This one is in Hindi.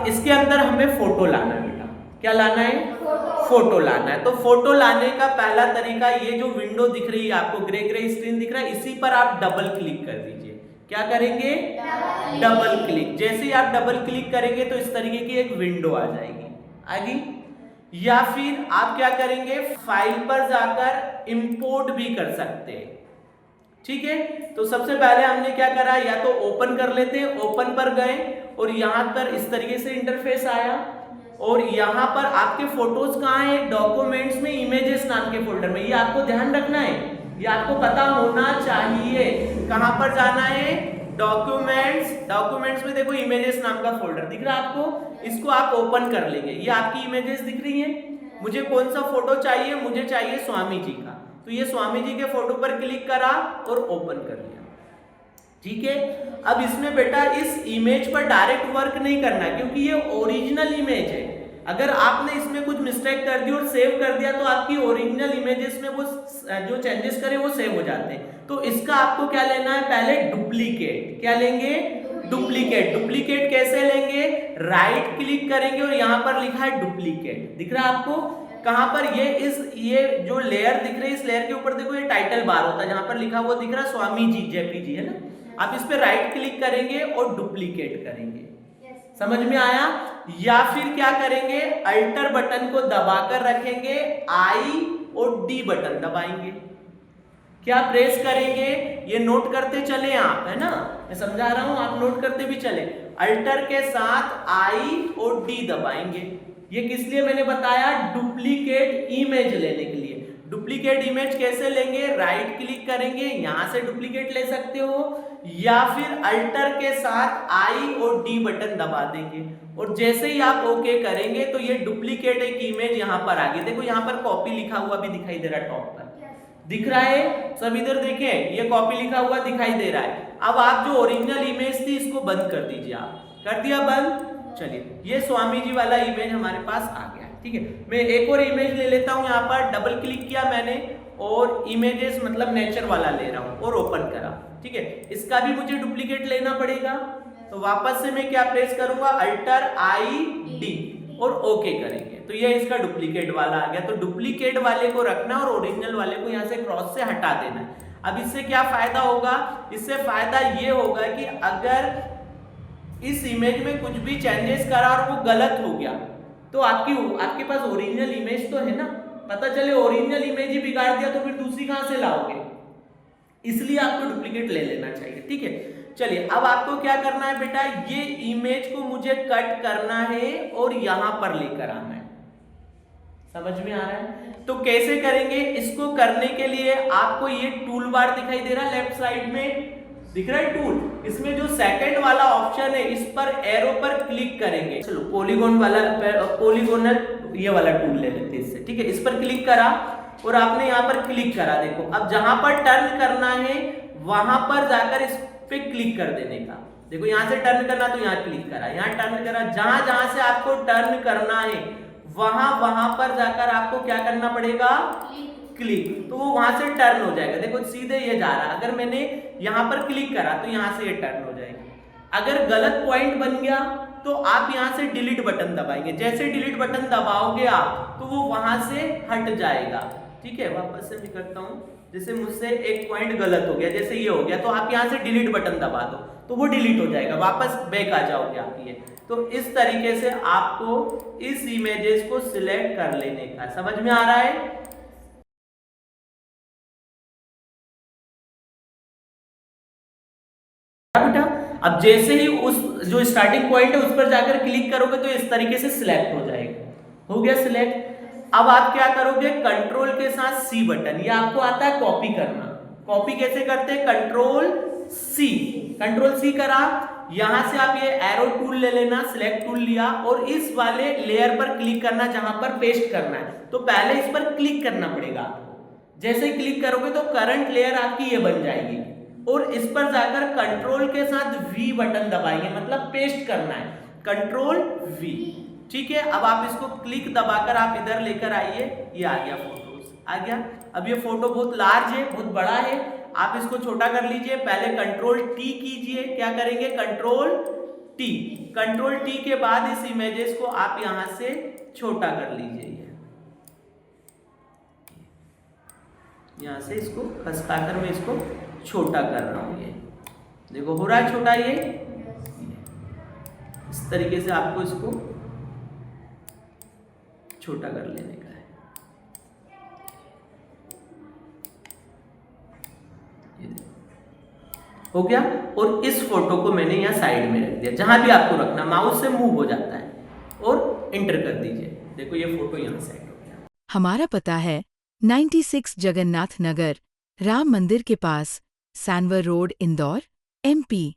अब इसके अंदर हमें फोटो लाना है बेटा, क्या लाना है? फोटो लाना है। तो फोटो लाने का पहला तरीका, ये जो विंडो दिख रही है आपको, ग्रे ग्रे स्क्रीन दिख रहा है, इसी पर आप डबल क्लिक कर दीजिए। क्या करेंगे? Double click. जैसे ही आप डबल क्लिक करेंगे तो इस तरीके की एक विंडो आ जाएगी, आएगी। या फिर आप क्या करेंगे, फाइल पर जाकर इंपोर्ट भी कर सकते हैं, ठीक है। तो सबसे पहले हमने क्या करा, या तो ओपन कर लेते हैं, ओपन पर गए और यहां पर इस तरीके से इंटरफेस आया और यहां पर आपके फोटोज कहाँ है? डॉक्यूमेंट्स में इमेजेस नाम के फोल्डर में। ये आपको ध्यान रखना है, ये आपको पता होना चाहिए। कहां पर जाना है? डॉक्यूमेंट्स। डॉक्यूमेंट्स में देखो इमेजेस नाम का फोल्डर दिख रहा है आपको, इसको आप ओपन कर लेंगे। ये आपकी इमेजेस दिख रही हैं। मुझे कौन सा फोटो चाहिए? मुझे चाहिए स्वामी जी का। तो ये स्वामी जी के फोटो पर क्लिक करा और ओपन कर लिया, ठीक है। अब इसमें बेटा इस इमेज पर डायरेक्ट वर्क नहीं करना, क्योंकि ये ओरिजिनल इमेज है। अगर आपने इसमें कुछ मिस्टेक कर दी और सेव कर दिया तो आपकी ओरिजिनल इमेजेस में वो जो चेंजेस करे वो सेव हो जाते हैं। तो इसका आपको क्या लेना है? पहले डुप्लीकेट। क्या लेंगे? डुप्लीकेट। डुप्लीकेट कैसे लेंगे? राइट क्लिक करेंगे और यहां पर लिखा है डुप्लीकेट, दिख रहा है आपको? कहां पर? ये जो लेयर दिख रही है, इस लेयर के ऊपर देखो ये टाइटल बार होता है, जहां पर लिखा हुआ दिख रहा है स्वामी जी, जेपीजी, है ना। आप इस पे राइट क्लिक करेंगे और डुप्लीकेट करेंगे। समझ में आया? या फिर क्या करेंगे, अल्टर बटन को दबाकर रखेंगे, आई और डी बटन दबाएंगे। क्या प्रेस करेंगे? ये नोट करते चले आप, है ना, मैं समझा रहा हूं, आप नोट करते भी चले। अल्टर के साथ आई और डी दबाएंगे। ये किस लिए मैंने बताया? डुप्लीकेट इमेज लेने के लिए। डुप्लीकेट इमेज कैसे लेंगे? राइट क्लिक करेंगे, यहां से डुप्लीकेट ले सकते हो, या फिर अल्टर के साथ आई और डी बटन दबा देंगे। और जैसे ही आप ओके करेंगे तो ये डुप्लीकेट एक इमेज यहां पर आ गई। देखो यहां पर कॉपी लिखा हुआ भी दिखाई दे रहा है, टॉप पर दिख रहा है। सब इधर देखें, ये कॉपी लिखा हुआ दिखाई दे रहा है। अब आप जो ओरिजिनल इमेज थी इसको बंद कर दीजिए। आप कर दिया बंद? चलिए, ये स्वामी जी वाला इमेज हमारे पास आ गया, ठीक है। मैं एक और इमेज ले लेता हूं, यहाँ पर डबल क्लिक किया मैंने और इमेजेस मतलब नेचर वाला ले रहा हूं और ओपन करा, ठीक है। इसका भी मुझे डुप्लीकेट लेना पड़ेगा, तो वापस से मैं क्या प्रेस करूंगा? अल्टर आई डी और ओके करेंगे, तो ये इसका डुप्लीकेट वाला आ गया। तो डुप्लीकेट वाले को रखना और ओरिजिनल वाले को यहाँ से क्रॉस से हटा देना। अब इससे क्या फायदा होगा? इससे फायदा ये होगा कि अगर इस इमेज में कुछ भी चेंजेस करा और वो गलत हो गया तो आपके पास ओरिजिनल इमेज तो है ना, पता चले ओरिजिनल इमेज ही बिगाड़ दिया तो फिर दूसरी कहां से लाओगे? इसलिए आपको डुप्लीकेट ले लेना चाहिए, ठीक है। चलिए, अब आपको क्या करना है बेटा, ये इमेज को मुझे कट करना है और यहां पर लेकर आना है। समझ में आ रहा है? तो कैसे करेंगे? इसको करने के लिए आपको ये टूल बार दिखाई दे रहा है, लेफ्ट साइड में दिख रहा है टूल। इसमें जो सेकंड वाला ऑप्शन है इस पर एरो पर क्लिक करेंगे। चलो पॉलीगॉन वाला, पॉलीगोनल ये वाला टूल ले लेते हैं इससे, ठीक है। इस पर क्लिक करा और आपने यहाँ पर क्लिक करा। देखो अब जहां पर टर्न करना है वहां पर जाकर इस पे क्लिक कर देने का। देखो यहां से टर्न करना तो यहाँ क्लिक करा, यहाँ टर्न करा। जहां जहां से आपको टर्न करना है वहां पर जाकर आपको क्या करना पड़ेगा? क्लिक। तो वो वहां से टर्न हो जाएगा। देखो सीधे ये जा रहा है। अगर मैंने यहां पर क्लिक करा तो यहां से ये टर्न हो जाएगा। अगर गलत पॉइंट बन गया तो आप यहां से डिलीट बटन दबाएंगे। जैसे डिलीट बटन दबाओगे आप तो वो वहां से हट जाएगा, ठीक है। वापस से मैं करता हूं, जैसे मुझसे एक पॉइंट गलत हो गया, जैसे ये हो गया, तो आप यहां से डिलीट बटन दबा दो तो वो डिलीट हो जाएगा, वापस बैक आ जाओगे आप। ये तो इस तरीके से आपको इस इमेजेस को सिलेक्ट कर लेने का। समझ में आ रहा है? बेटा अब जैसे ही उस जो स्टार्टिंग पॉइंट है उस पर जाकर क्लिक करोगे तो इस तरीके से सिलेक्ट हो जाएगा। हो गया सिलेक्ट। अब आप क्या करोगे? कंट्रोल के साथ सी बटन, ये आपको आता है कॉपी करना। कॉपी कैसे करते हैं? Control C. कंट्रोल सी करा, यहां से आप ये एरो टूल ले लेना, सिलेक्ट टूल लिया और इस वाले लेयर पर क्लिक करना जहां पर पेस्ट करना है। तो पहले इस पर क्लिक करना पड़ेगा आपको। जैसे क्लिक करोगे तो करंट लेयर आपकी ये बन जाएगी और इस पर जाकर कंट्रोल के साथ वी बटन दबाएंगे, मतलब पेस्ट करना है, कंट्रोल वी, ठीक है। अब आप इसको क्लिक दबाकर आप इधर लेकर आइए, ये आ गया, फोटोज आ गया। अब ये फोटो बहुत लार्ज है, बहुत बड़ा है, आप इसको छोटा कर लीजिए। पहले कंट्रोल टी कीजिए। क्या करेंगे? Control T. कंट्रोल टी के बाद इस इमेजेस को आप यहां से छोटा कर लीजिए। यहां से इसको खसकाकर मैं इसको छोटा कर रहा हूं। ये देखो हो रहा है छोटा। ये इस तरीके से आपको इसको छोटा कर लेने का है। ये देखो हो गया। और इस फोटो को मैंने यहाँ साइड में रख दिया। जहां भी आपको रखना, माउस से मूव हो जाता है और एंटर कर दीजिए। देखो ये फोटो यहाँ सेट हो गया। हमारा पता है 96 जगन्नाथ नगर, राम मंदिर के पास, सैनवर रोड, इंदौर, MP।